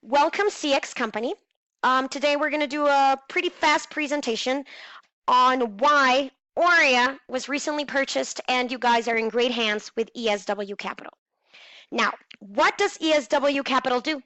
Welcome CX Company. Today we're going to do a pretty fast presentation on why Auria was recently purchased and you guys are in great hands with ESW Capital. Now, what does ESW Capital do?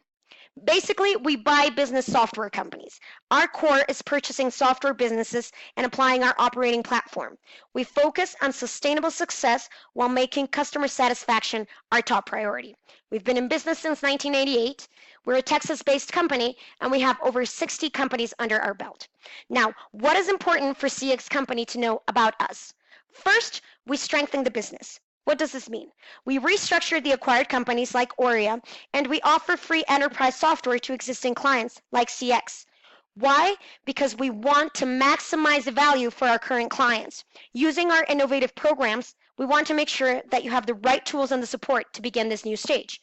Basically, we buy business software companies. Our core is purchasing software businesses and applying our operating platform. We focus on sustainable success while making customer satisfaction our top priority. We've been in business since 1988. We're a Texas-based company, and we have over 60 companies under our belt. Now, what is important for CX Company to know about us? First, we strengthen the business. What does this mean? We restructured the acquired companies like Auria, and we offer free enterprise software to existing clients like CX. Why? Because we want to maximize the value for our current clients. Using our innovative programs, we want to make sure that you have the right tools and the support to begin this new stage.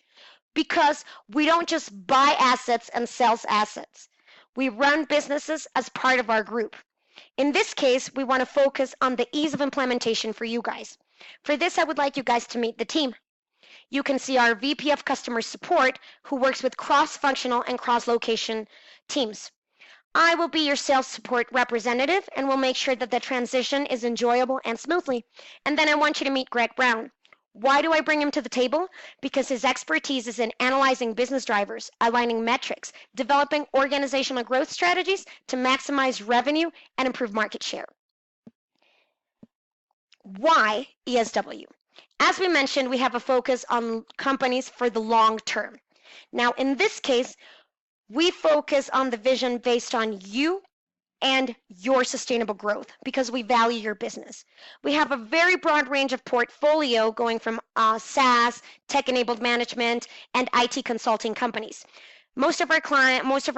Because we don't just buy assets and sell assets. We run businesses as part of our group. In this case, we want to focus on the ease of implementation for you guys. For this, I would like you guys to meet the team. You can see our VP of Customer Support, who works with cross-functional and cross-location teams. I will be your sales support representative and will make sure that the transition is enjoyable and smoothly. And then I want you to meet Greg Brown. Why do I bring him to the table? Because his expertise is in analyzing business drivers, aligning metrics, developing organizational growth strategies to maximize revenue and improve market share. Why ESW? As we mentioned, we have a focus on companies for the long term. Now, in this case, we focus on the vision based on you and your sustainable growth because we value your business. We have a very broad range of portfolio going from SaaS, tech-enabled management, and IT consulting companies. Most of our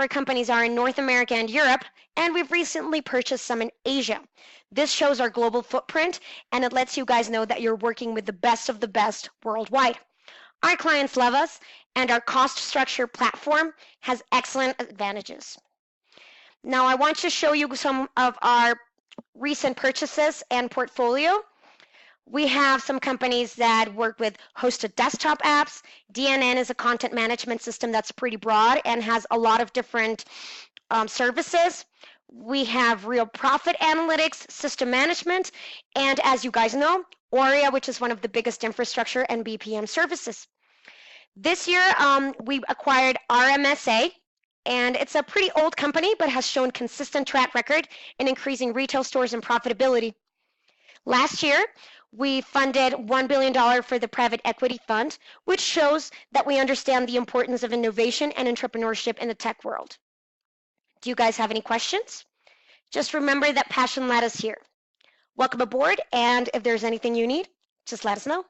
companies are in North America and Europe, and we've recently purchased some in Asia. This shows our global footprint, and it lets you guys know that you're working with the best of the best worldwide. Our clients love us, and our cost structure platform has excellent advantages. Now, I want to show you some of our recent purchases and portfolio. We have some companies that work with hosted desktop apps. DNN is a content management system that's pretty broad and has a lot of different services. We have Real Profit Analytics, System Management, and as you guys know, Auria, which is one of the biggest infrastructure and BPM services. This year, we acquired RMSA, and it's a pretty old company, but has shown consistent track record in increasing retail stores and profitability. Last year, we funded $1 billion for the private equity fund, which shows that we understand the importance of innovation and entrepreneurship in the tech world. Do you guys have any questions? Just remember that passion led us here. Welcome aboard, and if there's anything you need, just let us know.